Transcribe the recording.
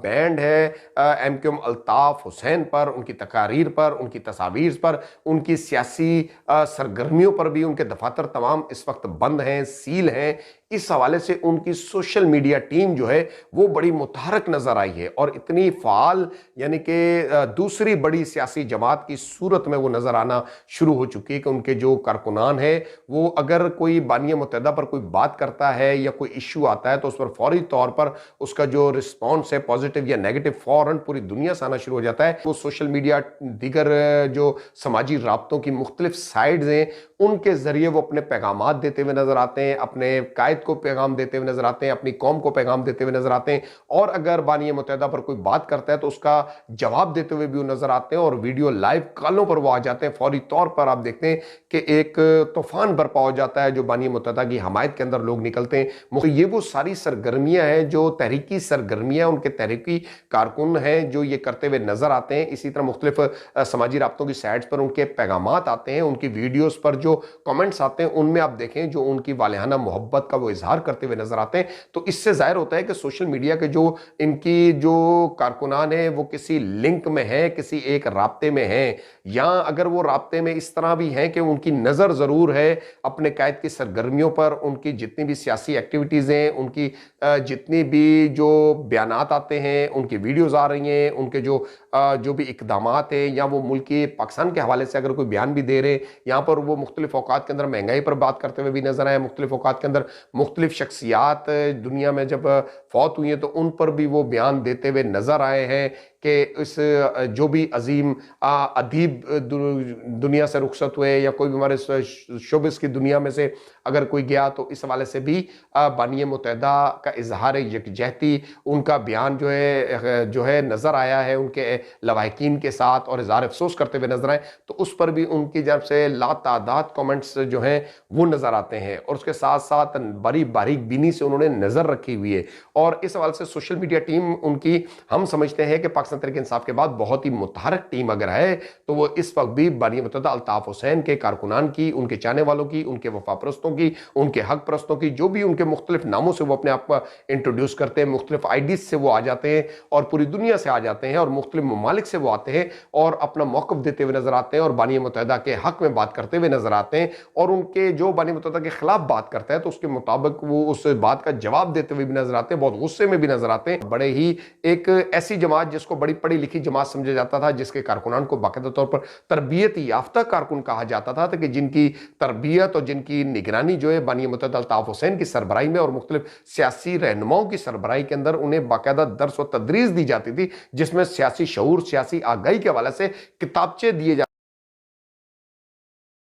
Band ہے M Q M Altaf Hussain پر، ان کی تقاریر پر، ان کی تصاویر پر، ان کی سیاسی سرگرمیوں پر بھی ان کے دفاتر تمام اس وقت بند ہیں، سیل ہیں۔ اس حوالے سے ان کی سوشل میڈیا ٹیم جو ہے وہ بڑی متحرک نظر آئی ہے اور اتنی فعال، یعنی کہ دوسری بڑی سیاسی جماعت کی صورت میں وہ نظر آنا شروع ہو چکی ہے کہ ان کے جو کارکنان ہیں وہ اگر کوئی بانی متحدہ پر کوئی بات کرتا ہے یا کوئی ایشو آتا ہے تو اس پر فوری طور پر اس کا جو رسپانس ہے پازیٹیو یا نیگیٹو فوراً پوری دنیا سے آنا شروع ہو جاتا ہے۔ وہ سوشل میڈیا دیگر جو سماجی رابطوں کی مختلف سائٹز ہیں ان کے ذریعے وہ اپنے پیغامات دیتے ہوئے نظر آتے ہیں، اپنے قائد کو پیغام دیتے ہوئے نظر آتے ہیں، اپنی قوم کو پیغام دیتے ہوئے نظر آتے ہیں، اور اگر بانی متحدہ پر کوئی بات کرتا ہے تو اس کا جواب دیتے ہوئے بھی وہ نظر آتے ہیں، اور ویڈیو لائیو کالوں پر وہ آ جاتے ہیں۔ فوری طور پر آپ دیکھتے ہیں کہ ایک طوفان برپا ہو جاتا ہے جو بانی متحدہ کی حمایت کے اندر لوگ نکلتے ہیں۔ تو یہ وہ ساری سرگرمیاں ہیں جو تحریکی سرگرمیاں ان کے تحریکی کارکن ہیں جو یہ کرتے ہوئے نظر آتے ہیں۔ اسی طرح مختلف سماجی رابطوں کی سائٹس پر ان کے پیغامات آتے ہیں، ان کی ویڈیوز پر جو کمنٹس آتے ہیں ان میں آپ دیکھیں جو ان کی والہانہ محبت کا وہ اظہار کرتے ہوئے نظر آتے ہیں۔ تو اس سے ظاہر ہوتا ہے کہ سوشل میڈیا کے جو ان کی جو کارکنان ہیں وہ کسی لنک میں ہیں، کسی ایک رابطے میں ہیں، یا اگر وہ رابطے میں اس طرح بھی ہیں کہ ان کی نظر ضرور ہے اپنے قائد کی سرگرمیوں پر، ان کی جتنی بھی سیاسی ایکٹیویٹیز ہیں، ان کی جتنی بھی جو بیانات آتے ہیں، ان کی ویڈیوز آ رہی ہیں، ان کے جو بھی اقدامات ہیں، یا وہ ملکی پاکستان کے حوالے سے اگر کوئی بیان بھی دے رہے، یہاں پر وہ مختلف اوقات کے اندر مہنگائی پر بات کرتے ہوئے بھی نظر آئے، مختلف اوقات کے اندر مختلف شخصیات دنیا میں جب فوت ہوئی ہیں تو ان پر بھی وہ بیان دیتے ہوئے نظر آئے ہیں کہ اس جو بھی عظیم ادیب دنیا سے رخصت ہوئے یا کوئی بھی ہمارے شوبز کی دنیا میں سے اگر کوئی گیا تو اس حوالے سے بھی بانی متحدہ کا اظہار یکجہتی، ان کا بیان جو ہے نظر آیا ہے ان کے لواحقین کے ساتھ، اور اظہار افسوس کرتے ہوئے نظر آئے۔ تو اس پر بھی ان کی جانب سے لا تعداد کامنٹس جو ہیں وہ نظر آتے ہیں، اور اس کے ساتھ ساتھ بڑی باریک بینی سے انہوں نے نظر رکھی ہوئی ہے۔ اور اس حوالے سے سوشل میڈیا ٹیم ان کی ہم سمجھتے ہیں کہ پاکستان تحریک انصاف کے بعد بہت ہی متحرک ٹیم اگر ہے تو وہ اس وقت بھی بانی متحدہ الطاف حسین کے کارکنان کی، ان کے چاہنے والوں کی، ان کے وفا پرستوں کی، ان کے حق پرستوں کی، جو بھی ان کے مختلف ناموں سے وہ اپنے آپ کو انٹروڈیوس کرتے ہیں، مختلف آئیڈیز سے وہ آ جاتے ہیں اور پوری دنیا سے آ جاتے ہیں اور مختلف ممالک سے وہ آتے ہیں اور اپنا موقف دیتے ہوئے نظر آتے ہیں اور بانی متحدہ کے حق میں بات کرتے ہوئے نظر آتے ہیں، اور ان کے جو بانی متحدہ کے خلاف بات کرتا ہے تو اس کے مطابق وہ اس بات کا جواب دیتے ہوئے بھی نظر آتے ہیں، بہت غصے میں بھی نظر آتے ہیں۔ بڑے ہی ایک ایسی جماعت جس کو بڑی پڑھی لکھی جماعت سمجھا جاتا تھا، جس کے کارکنان کو باقاعدہ طور پر تربیت یافتہ کارکن کہا جاتا تھا کہ جن کی تربیت اور جن کی نگرانی جو ہے بانی متحدہ الطاف حسین کی سربراہی میں اور مختلف سیاسی رہنماؤں کی سربراہی کے اندر انہیں باقاعدہ درس و تدریس دی جاتی تھی، جس میں سیاسی شعور، سیاسی آگاہی کے حوالے سے کتابچے دیے جاتے